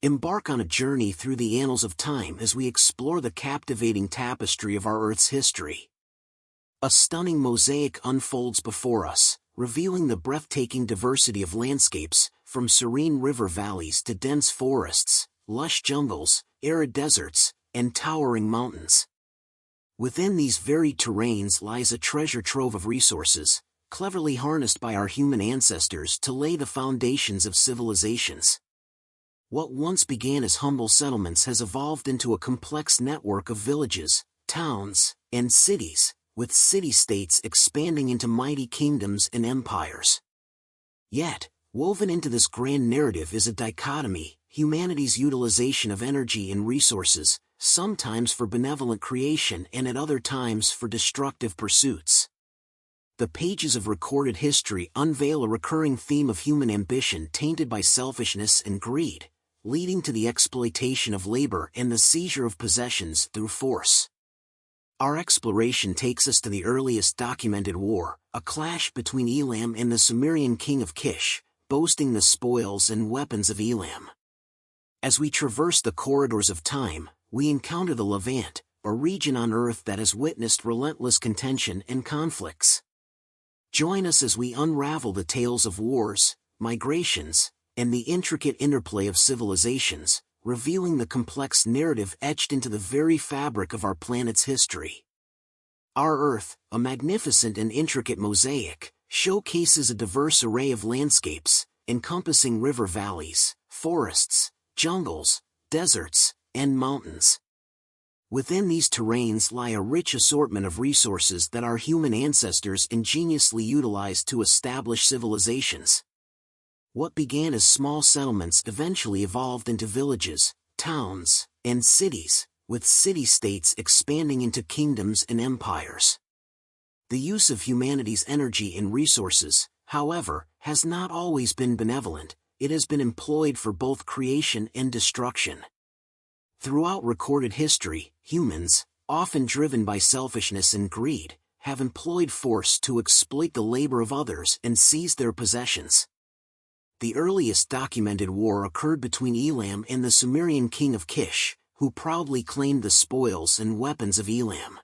Embark on a journey through the annals of time as we explore the captivating tapestry of our Earth's history. A stunning mosaic unfolds before us, revealing the breathtaking diversity of landscapes, from serene river valleys to dense forests, lush jungles, arid deserts, and towering mountains. Within these varied terrains lies a treasure trove of resources, cleverly harnessed by our human ancestors to lay the foundations of civilizations. What once began as humble settlements has evolved into a complex network of villages, towns, and cities, with city-states expanding into mighty kingdoms and empires. Yet, woven into this grand narrative is a dichotomy: humanity's utilization of energy and resources, sometimes for benevolent creation and at other times for destructive pursuits. The pages of recorded history unveil a recurring theme of human ambition tainted by selfishness and greed, leading to the exploitation of labor and the seizure of possessions through force. Our exploration takes us to the earliest documented war, a clash between Elam and the Sumerian King of Kish, boasting the spoils and weapons of Elam. As we traverse the corridors of time, we encounter the Levant, a region on Earth that has witnessed relentless contention and conflicts. Join us as we unravel the tales of wars, migrations, and the intricate interplay of civilizations, revealing the complex narrative etched into the very fabric of our planet's history. Our Earth, a magnificent and intricate mosaic, showcases a diverse array of landscapes, encompassing river valleys, forests, jungles, deserts, and mountains. Within these terrains lie a rich assortment of resources that our human ancestors ingeniously utilized to establish civilizations. What began as small settlements eventually evolved into villages, towns, and cities, with city-states expanding into kingdoms and empires. The use of humanity's energy and resources, however, has not always been benevolent. It has been employed for both creation and destruction. Throughout recorded history, humans, often driven by selfishness and greed, have employed force to exploit the labor of others and seize their possessions. The earliest documented war occurred between Elam and the Sumerian King of Kish, who proudly claimed the spoils and weapons of Elam.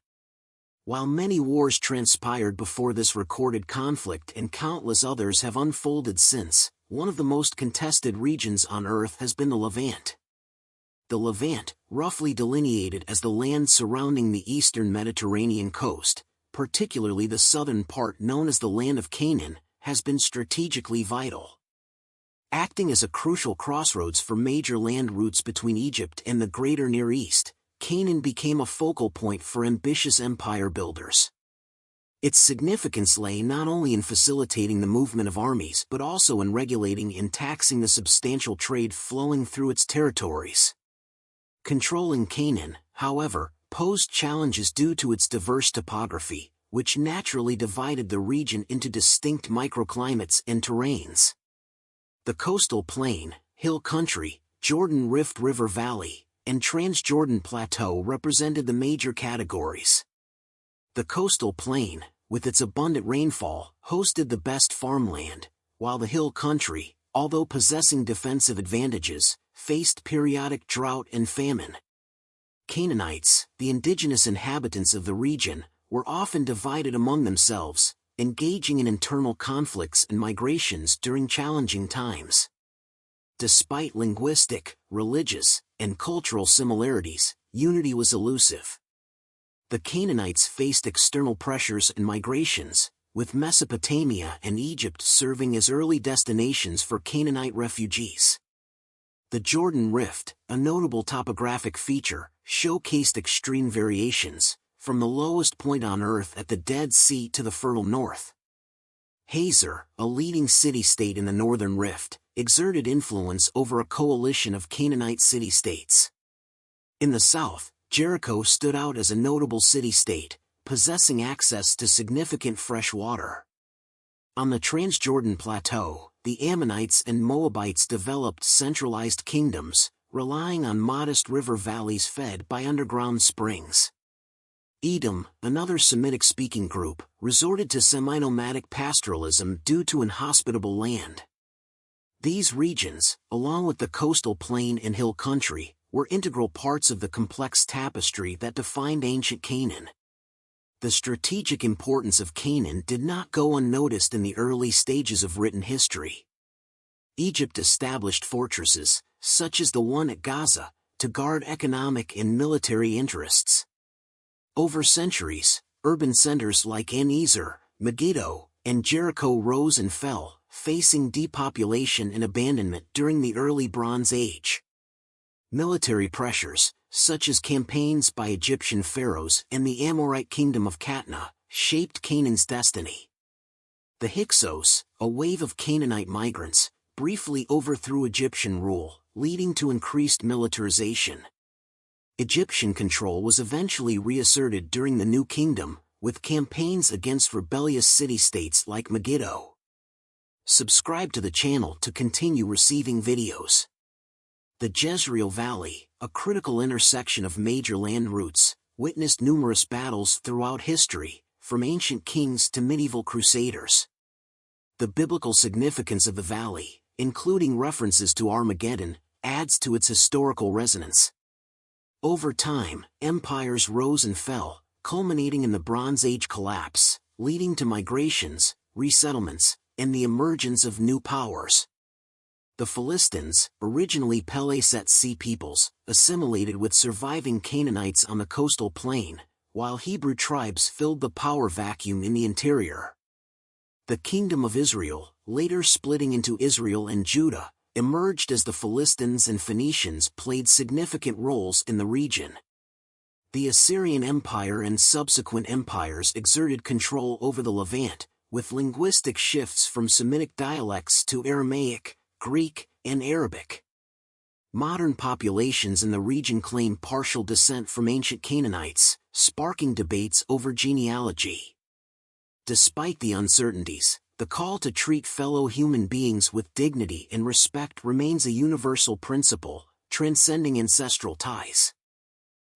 While many wars transpired before this recorded conflict and countless others have unfolded since, one of the most contested regions on Earth has been the Levant. The Levant, roughly delineated as the land surrounding the eastern Mediterranean coast, particularly the southern part known as the Land of Canaan, has been strategically vital. Acting as a crucial crossroads for major land routes between Egypt and the Greater Near East, Canaan became a focal point for ambitious empire builders. Its significance lay not only in facilitating the movement of armies but also in regulating and taxing the substantial trade flowing through its territories. Controlling Canaan, however, posed challenges due to its diverse topography, which naturally divided the region into distinct microclimates and terrains. The coastal plain, hill country, Jordan Rift River Valley, and Transjordan Plateau represented the major categories. The coastal plain, with its abundant rainfall, hosted the best farmland, while the hill country, although possessing defensive advantages, faced periodic drought and famine. Canaanites, the indigenous inhabitants of the region, were often divided among themselves, engaging in internal conflicts and migrations during challenging times. Despite linguistic, religious, and cultural similarities, unity was elusive. The Canaanites faced external pressures and migrations, with Mesopotamia and Egypt serving as early destinations for Canaanite refugees. The Jordan Rift, a notable topographic feature, showcased extreme variations, from the lowest point on Earth at the Dead Sea to the fertile north. Hazor, a leading city-state in the Northern Rift, exerted influence over a coalition of Canaanite city-states. In the south, Jericho stood out as a notable city-state, possessing access to significant fresh water. On the Transjordan Plateau, the Ammonites and Moabites developed centralized kingdoms, relying on modest river valleys fed by underground springs. Edom, another Semitic-speaking group, resorted to semi-nomadic pastoralism due to inhospitable land. These regions, along with the coastal plain and hill country, were integral parts of the complex tapestry that defined ancient Canaan. The strategic importance of Canaan did not go unnoticed in the early stages of written history. Egypt established fortresses, such as the one at Gaza, to guard economic and military interests. Over centuries, urban centers like An-Ezer, Megiddo, and Jericho rose and fell, facing depopulation and abandonment during the early Bronze Age. Military pressures, such as campaigns by Egyptian pharaohs and the Amorite kingdom of Katna, shaped Canaan's destiny. The Hyksos, a wave of Canaanite migrants, briefly overthrew Egyptian rule, leading to increased militarization. Egyptian control was eventually reasserted during the New Kingdom, with campaigns against rebellious city-states like Megiddo. Subscribe to the channel to continue receiving videos. The Jezreel Valley, a critical intersection of major land routes, witnessed numerous battles throughout history, from ancient kings to medieval crusaders. The biblical significance of the valley, including references to Armageddon, adds to its historical resonance. Over time, empires rose and fell, culminating in the Bronze Age collapse, leading to migrations, resettlements, and the emergence of new powers. The Philistines, originally Peleset Sea peoples, assimilated with surviving Canaanites on the coastal plain, while Hebrew tribes filled the power vacuum in the interior. The Kingdom of Israel, later splitting into Israel and Judah, emerged as the Philistines and Phoenicians played significant roles in the region. The Assyrian Empire and subsequent empires exerted control over the Levant, with linguistic shifts from Semitic dialects to Aramaic, Greek, and Arabic. Modern populations in the region claim partial descent from ancient Canaanites, sparking debates over genealogy. Despite the uncertainties, the call to treat fellow human beings with dignity and respect remains a universal principle, transcending ancestral ties.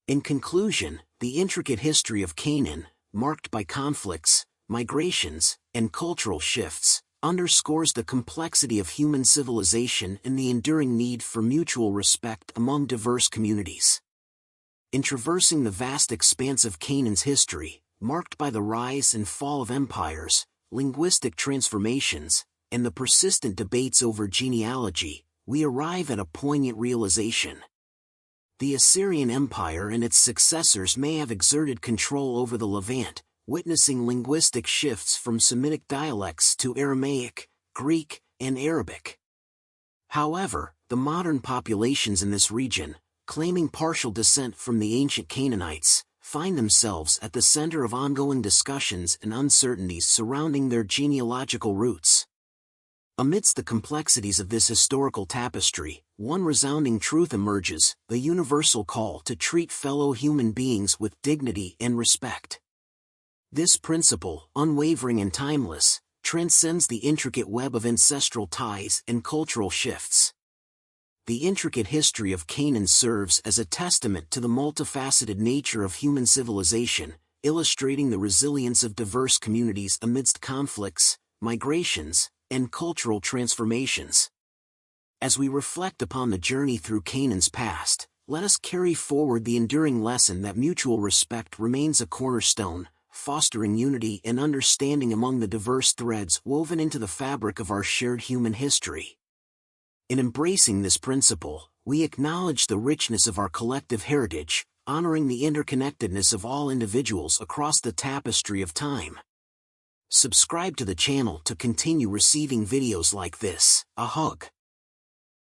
In conclusion, the intricate history of Canaan, marked by conflicts, migrations, and cultural shifts, underscores the complexity of human civilization and the enduring need for mutual respect among diverse communities. In traversing the vast expanse of Canaan's history, marked by the rise and fall of empires, linguistic transformations, and the persistent debates over genealogy, we arrive at a poignant realization. The Assyrian Empire and its successors may have exerted control over the Levant, witnessing linguistic shifts from Semitic dialects to Aramaic, Greek, and Arabic. However, the modern populations in this region, claiming partial descent from the ancient Canaanites, find themselves at the center of ongoing discussions and uncertainties surrounding their genealogical roots. Amidst the complexities of this historical tapestry, one resounding truth emerges: the universal call to treat fellow human beings with dignity and respect. This principle, unwavering and timeless, transcends the intricate web of ancestral ties and cultural shifts. The intricate history of Canaan serves as a testament to the multifaceted nature of human civilization, illustrating the resilience of diverse communities amidst conflicts, migrations, and cultural transformations. As we reflect upon the journey through Canaan's past, let us carry forward the enduring lesson that mutual respect remains a cornerstone, fostering unity and understanding among the diverse threads woven into the fabric of our shared human history. In embracing this principle, we acknowledge the richness of our collective heritage, honoring the interconnectedness of all individuals across the tapestry of time. Subscribe to the channel to continue receiving videos like this. A hug.